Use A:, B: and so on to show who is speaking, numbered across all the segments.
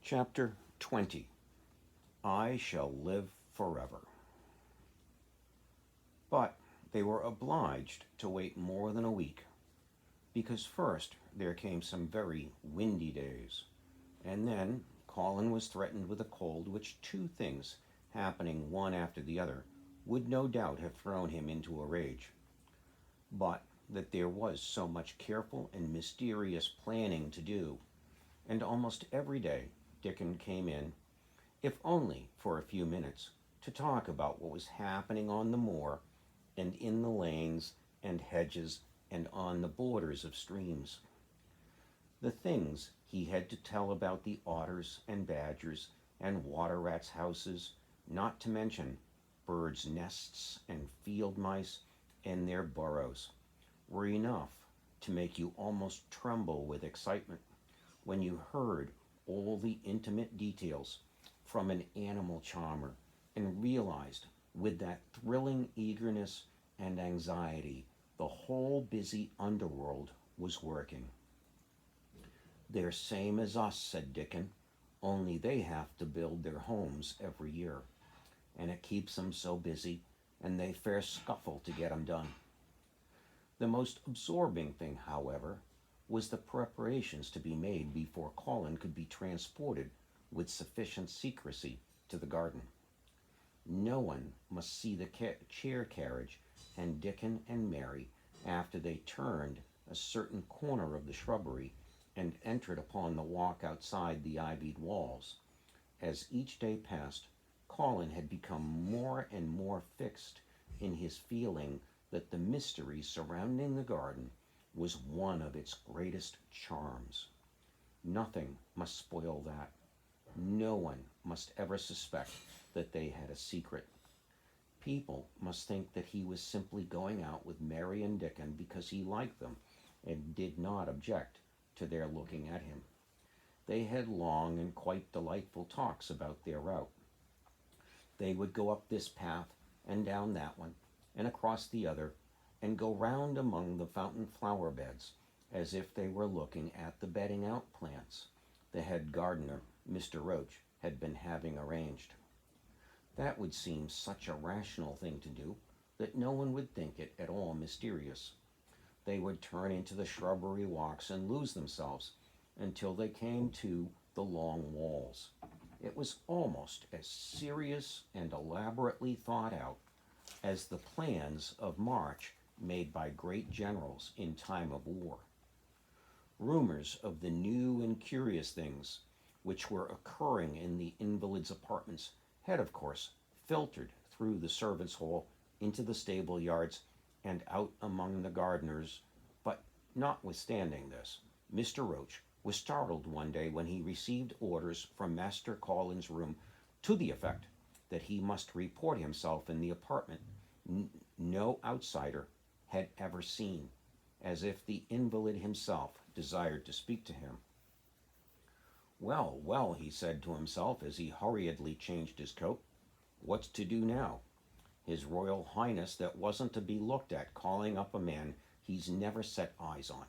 A: Chapter 20. I Shall Live Forever. But they were obliged to wait more than a week, because first there came some very windy days, and then Colin was threatened with a cold which two things, happening one after the other, would no doubt have thrown him into a rage. But that there was so much careful and mysterious planning to do, and almost every day Dickon came in, if only for a few minutes, to talk about what was happening on the moor and in the lanes and hedges and on the borders of streams. The things he had to tell about the otters and badgers and water rats' houses, not to mention birds' nests and field mice and their burrows, were enough to make you almost tremble with excitement when you heard all the intimate details from an animal charmer and realized with that thrilling eagerness and anxiety the whole busy underworld was working. "They're same as us," said Dickon, "only they have to build their homes every year, and it keeps 'em so busy, and they fair scuffle to get 'em done." The most absorbing thing, however, was the preparations to be made before Colin could be transported with sufficient secrecy to the garden. No one must see the chair carriage and Dickon and Mary after they turned a certain corner of the shrubbery and entered upon the walk outside the ivied walls. As each day passed, Colin had become more and more fixed in his feeling that the mystery surrounding the garden was one of its greatest charms. Nothing must spoil that. No one must ever suspect that they had a secret. People must think that he was simply going out with Mary and Dickon because he liked them and did not object to their looking at him. They had long and quite delightful talks about their route. They would go up this path and down that one and across the other and go round among the fountain flower beds as if they were looking at the bedding out plants the head gardener, Mr. Roach, had been having arranged. That would seem such a rational thing to do that no one would think it at all mysterious. They would turn into the shrubbery walks and lose themselves until they came to the long walls. It was almost as serious and elaborately thought out as the plans of march made by great generals in time of war. Rumors of the new and curious things which were occurring in the invalids' apartments had, of course, filtered through the servants' hall into the stable yards and out among the gardeners, but notwithstanding this, Mr. Roach was startled one day when he received orders from Master Colin's room to the effect that he must report himself in the apartment no outsider had ever seen, as if the invalid himself desired to speak to him. "Well, well," he said to himself as he hurriedly changed his coat, "what's to do now? His Royal Highness that wasn't to be looked at calling up a man he's never set eyes on."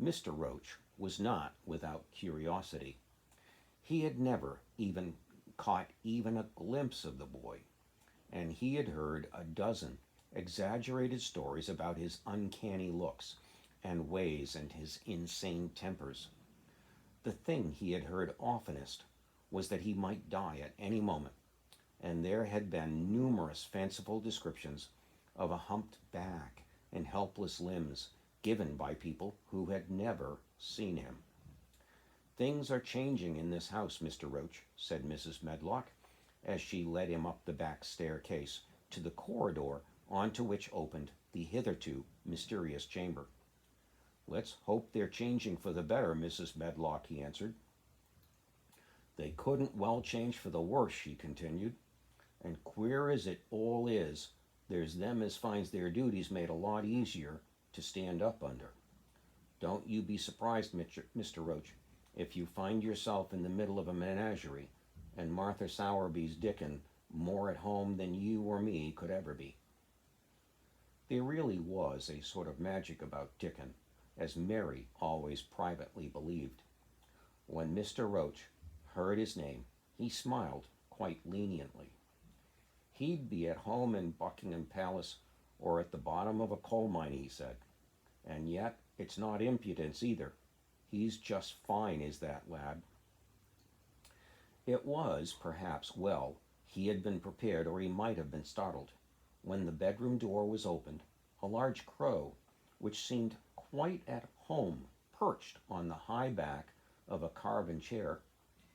A: Mr. Roach was not without curiosity. He had never even caught even a glimpse of the boy, and he had heard a dozen exaggerated stories about his uncanny looks and ways and his insane tempers. The thing he had heard oftenest was that he might die at any moment, and there had been numerous fanciful descriptions of a humped back and helpless limbs given by people who had never seen him. "Things are changing in this house, Mr. Roach," said Mrs. Medlock, as she led him up the back staircase to the corridor onto which opened the hitherto mysterious chamber. "Let's hope they're changing for the better, Mrs. Medlock," he answered. "They couldn't well change for the worse," she continued, "and queer as it all is, there's them as finds their duties made a lot easier to stand up under. Don't you be surprised, Mr. Roach, if you find yourself in the middle of a menagerie and Martha Sowerby's Dickon more at home than you or me could ever be." There really was a sort of magic about Dickon, as Mary always privately believed. When Mr. Roach heard his name, he smiled quite leniently. He'd be at home in Buckingham Palace or at the bottom of a coal mine, he said. And yet, it's not impudence either. He's just fine, is that lad. It was, perhaps, well he had been prepared, or he might have been startled, when the bedroom door was opened. A large crow, which seemed quite at home, perched on the high back of a carven chair,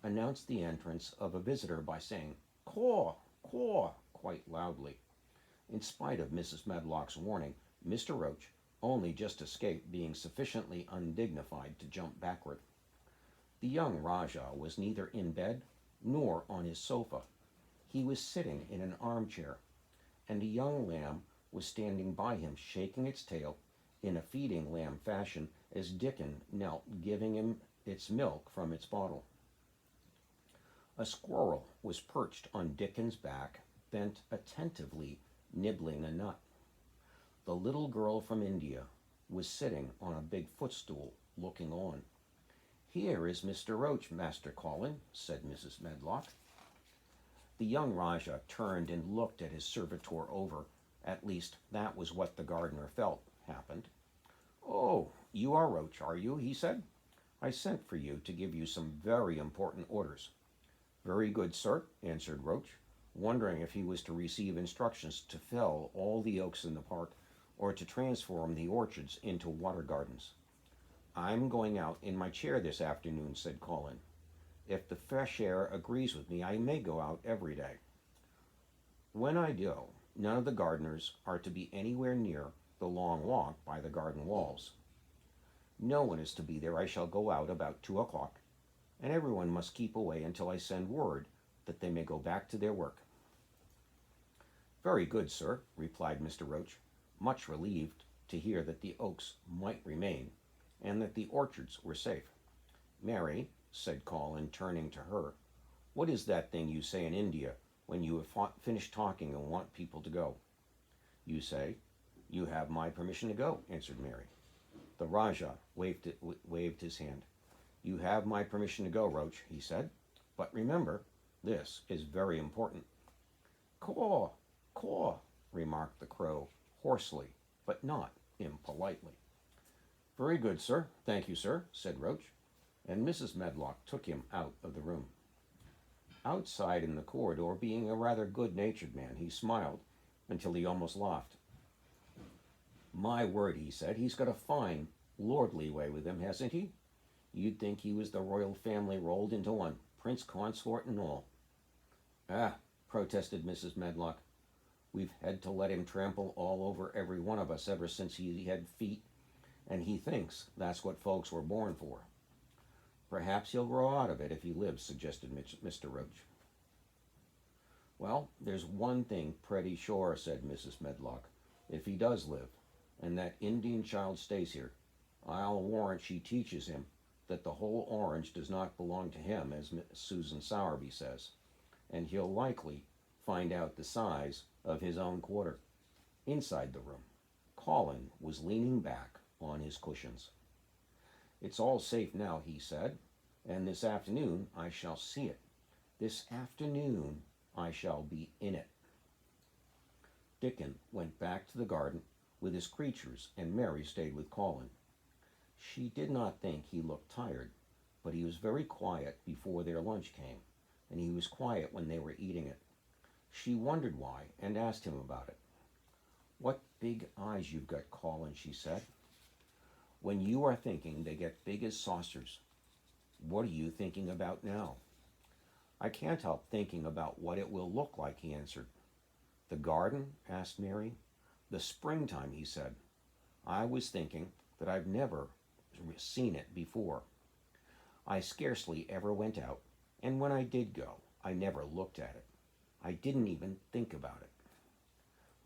A: announced the entrance of a visitor by saying, "Caw, caw," quite loudly. In spite of Mrs. Medlock's warning, Mr. Roach only just escaped being sufficiently undignified to jump backward. The young Rajah was neither in bed nor on his sofa. He was sitting in an armchair, and a young lamb was standing by him, shaking its tail in a feeding lamb fashion as Dickon knelt, giving him its milk from its bottle. A squirrel was perched on Dickon's back, bent attentively, nibbling a nut. The little girl from India was sitting on a big footstool, looking on. "Here is Mr. Roach, Master Colin," said Mrs. Medlock. The young Rajah turned and looked at his servitor over. At least, that was what the gardener felt happened. "Oh, you are Roach, are you?" he said. "I sent for you to give you some very important orders." "Very good, sir," answered Roach, wondering if he was to receive instructions to fell all the oaks in the park or to transform the orchards into water gardens. "I'm going out in my chair this afternoon," said Colin. "If the fresh air agrees with me, I may go out every day. When I do, none of the gardeners are to be anywhere near the long walk by the garden walls. No one is to be there. I shall go out about 2 o'clock, and everyone must keep away until I send word that they may go back to their work." "Very good, sir," replied Mr. Roach, much relieved to hear that the oaks might remain, and that the orchards were safe. "Mary," said Colin, turning to her, "what is that thing you say in India when you have finished talking and want people to go?" "You say, 'You have my permission to go,'" answered Mary. The Rajah waved his hand. "You have my permission to go, Roach," he said, "but remember, this is very important." "Caw, caw," remarked the crow, hoarsely, but not impolitely. "Very good, sir. Thank you, sir," said Roach, and Mrs. Medlock took him out of the room. Outside in the corridor, being a rather good-natured man, he smiled until he almost laughed. "My word," he said, "he's got a fine, lordly way with him, hasn't he? You'd think he was the royal family rolled into one, prince consort and all." "Ah," protested Mrs. Medlock, "we've had to let him trample all over every one of us ever since he had feet, and he thinks that's what folks were born for." "Perhaps he'll grow out of it if he lives," suggested Mr. Roach. "Well, there's one thing pretty sure," said Mrs. Medlock. "If he does live, and that Indian child stays here, I'll warrant she teaches him that the whole orange does not belong to him, as Susan Sowerby says, and he'll likely find out the size of his own quarter." Inside the room, Colin was leaning back on his cushions. "It's all safe now," he said, "and this afternoon I shall see it. This afternoon I shall be in it." Dickon went back to the garden with his creatures, and Mary stayed with Colin. She did not think he looked tired, but he was very quiet before their lunch came, and he was quiet when they were eating it. She wondered why, and asked him about it. "What big eyes you've got, Colin," she said. "When you are thinking, they get big as saucers. What are you thinking about now?" "I can't help thinking about what it will look like," he answered. "The garden?" asked Mary. "The springtime," he said. "I was thinking that I've never seen it before. I scarcely ever went out, and when I did go, I never looked at it. I didn't even think about it.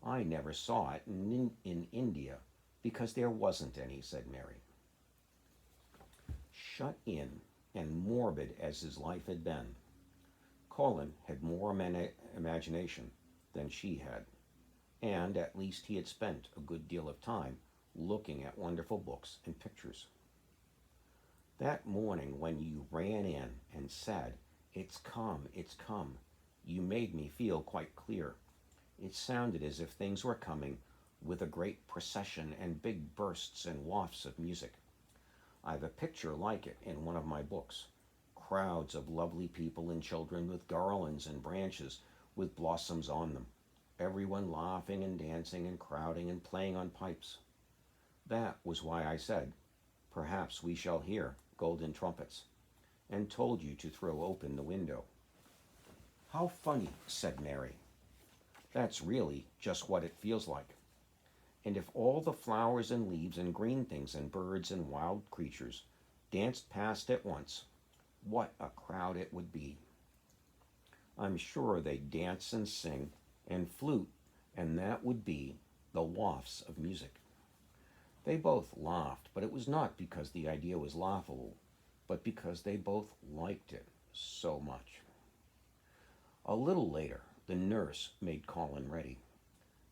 A: I never saw it in India because there wasn't any," said Mary. Shut in and morbid as his life had been, Colin had more imagination than she had, and at least he had spent a good deal of time looking at wonderful books and pictures. "That morning when you ran in and said It's come, it's come. You made me feel quite clear. It sounded as if things were coming with a great procession and big bursts and wafts of music. I've a picture like it in one of my books. Crowds of lovely people and children with garlands and branches with blossoms on them. Everyone laughing and dancing and crowding and playing on pipes. That was why I said, perhaps we shall hear golden trumpets, and told you to throw open the window. How funny, said Mary. That's really just what it feels like. And if all the flowers and leaves and green things and birds and wild creatures danced past at once, what a crowd it would be. I'm sure they'd dance and sing and flute, and that would be the wafts of music. They both laughed, but it was not because the idea was laughable, but because they both liked it so much. A little later, the nurse made Colin ready.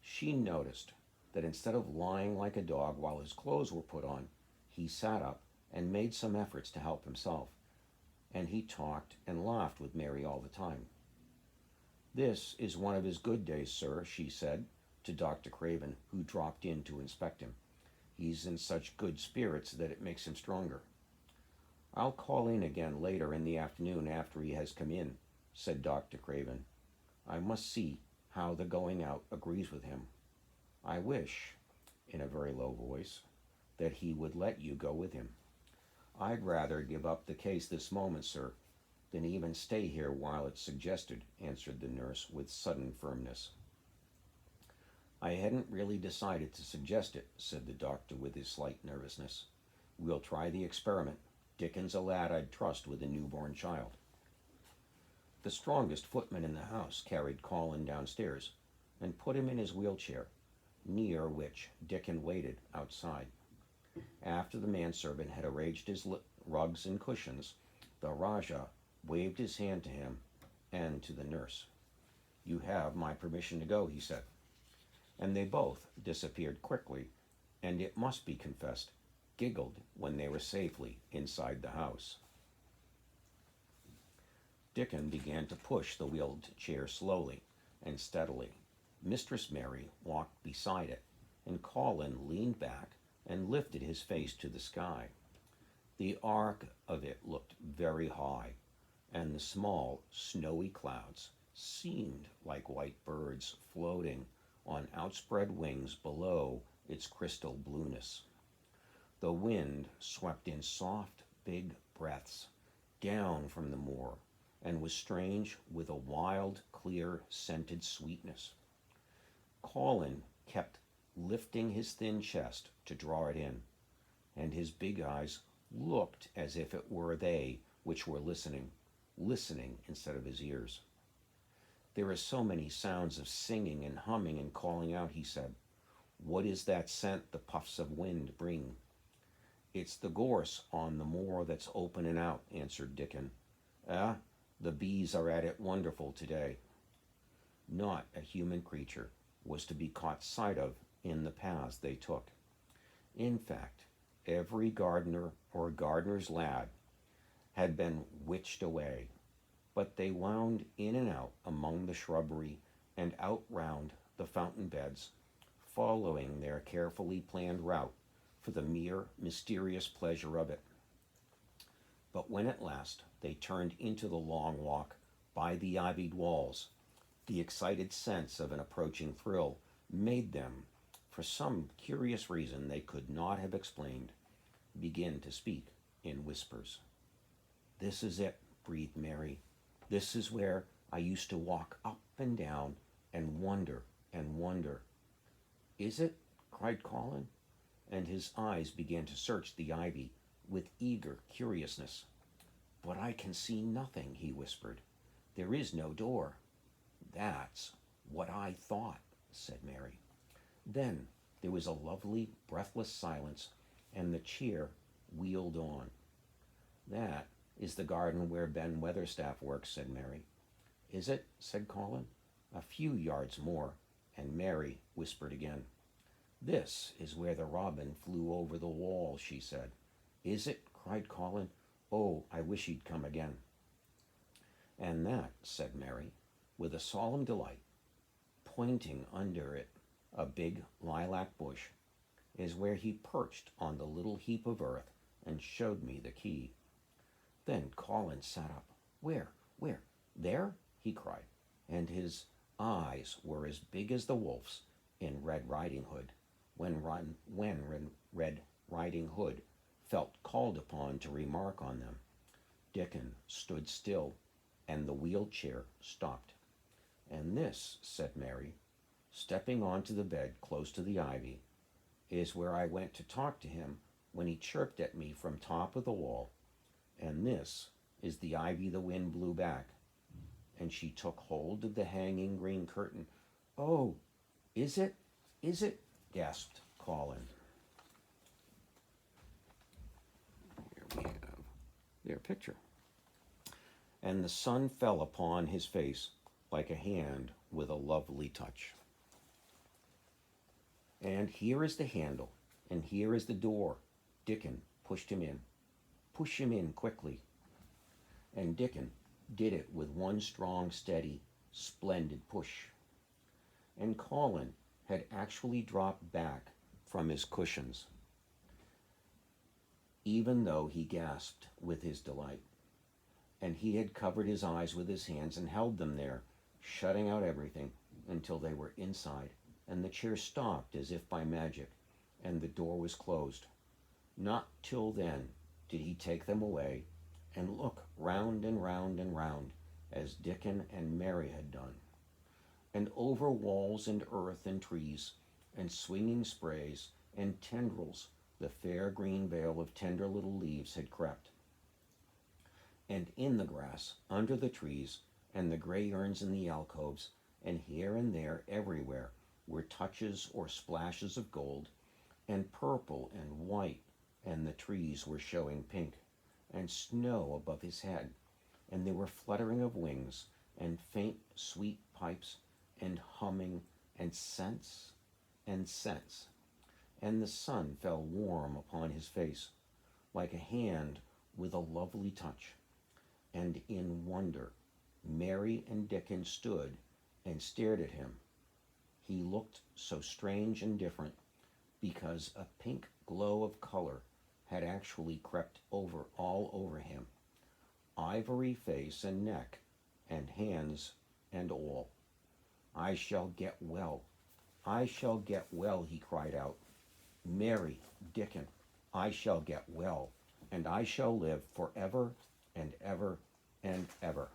A: She noticed that instead of lying like a dog while his clothes were put on, he sat up and made some efforts to help himself, and he talked and laughed with Mary all the time. This is one of his good days, sir, she said to Dr. Craven, who dropped in to inspect him. He's in such good spirits that it makes him stronger. I'll call in again later in the afternoon after he has come in, said Dr. Craven. I must see how the going out agrees with him. I wish, in a very low voice, that he would let you go with him. I'd rather give up the case this moment, sir, than even stay here while it's suggested, answered the nurse with sudden firmness. I hadn't really decided to suggest it, said the doctor with his slight nervousness. We'll try the experiment. Dickon's a lad I'd trust with a newborn child. The strongest footman in the house carried Colin downstairs and put him in his wheelchair, near which Dickon waited outside. After the manservant had arranged his rugs and cushions, the Rajah waved his hand to him and to the nurse. You have my permission to go, he said. And they both disappeared quickly, and it must be confessed, giggled when they were safely inside the house. Dickon began to push the wheeled chair slowly and steadily. Mistress Mary walked beside it, and Colin leaned back and lifted his face to the sky. The arc of it looked very high, and the small, snowy clouds seemed like white birds floating on outspread wings below its crystal blueness. The wind swept in soft, big breaths down from the moor, and was strange with a wild, clear, scented sweetness. Colin kept lifting his thin chest to draw it in, and his big eyes looked as if it were they which were listening instead of his ears. There are so many sounds of singing and humming and calling out, he said. What is that scent the puffs of wind bring? It's the gorse on the moor that's open and out, answered Dickon. The bees are at it wonderful today. Not a human creature was to be caught sight of in the paths they took. In fact, every gardener or gardener's lad had been witched away, but they wound in and out among the shrubbery and out round the fountain beds, following their carefully planned route for the mere mysterious pleasure of it. But when at last they turned into the long walk by the ivied walls, the excited sense of an approaching thrill made them, for some curious reason they could not have explained, begin to speak in whispers. This is it, breathed Mary. This is where I used to walk up and down and wonder and wonder. Is it? Cried Colin, and his eyes began to search the ivy with eager curiousness. But I can see nothing, he whispered. There is no door. That's what I thought, said Mary. Then there was a lovely, breathless silence, and the chair wheeled on. That is the garden where Ben Weatherstaff works, said Mary. Is it? Said Colin. A few yards more, and Mary whispered again. This is where the robin flew over the wall, she said. Is it? Cried Colin. Oh, I wish he'd come again. And that, said Mary, with a solemn delight, pointing under it a big lilac bush, is where he perched on the little heap of earth and showed me the key. Then Colin sat up. Where? Where? There? He cried, and his eyes were as big as the wolf's in Red Riding Hood, when Red Riding Hood felt called upon to remark on them. Dickon stood still, and the wheelchair stopped. And this, said Mary, stepping onto the bed close to the ivy, is where I went to talk to him when he chirped at me from top of the wall. And this is the ivy the wind blew back. And she took hold of the hanging green curtain. Oh, is it? Is it? Gasped Colin. Here we have their picture. And the sun fell upon his face like a hand with a lovely touch. And here is the handle, and here is the door. Dickon pushed him in. Push him in quickly. And Dickon did it with one strong, steady, splendid push. And Colin had actually dropped back from his cushions, even though he gasped with his delight. And he had covered his eyes with his hands and held them there, shutting out everything until they were inside, and the chair stopped as if by magic, and the door was closed. Not till then did he take them away and look round and round and round, as Dickon and Mary had done, and over walls and earth and trees and swinging sprays and tendrils the fair green veil of tender little leaves had crept. And in the grass, under the trees, and the gray urns in the alcoves, and here and there everywhere were touches or splashes of gold, and purple and white, and the trees were showing pink, and snow above his head, and there were fluttering of wings, and faint sweet pipes, and humming, and scents, and scents. And the sun fell warm upon his face, like a hand with a lovely touch. And in wonder, Mary and Dickon stood and stared at him. He looked so strange and different because a pink glow of color had actually crept all over him, ivory face and neck and hands and all. I shall get well. I shall get well, he cried out. Mary, Dickon, I shall get well, and I shall live forever and ever and ever.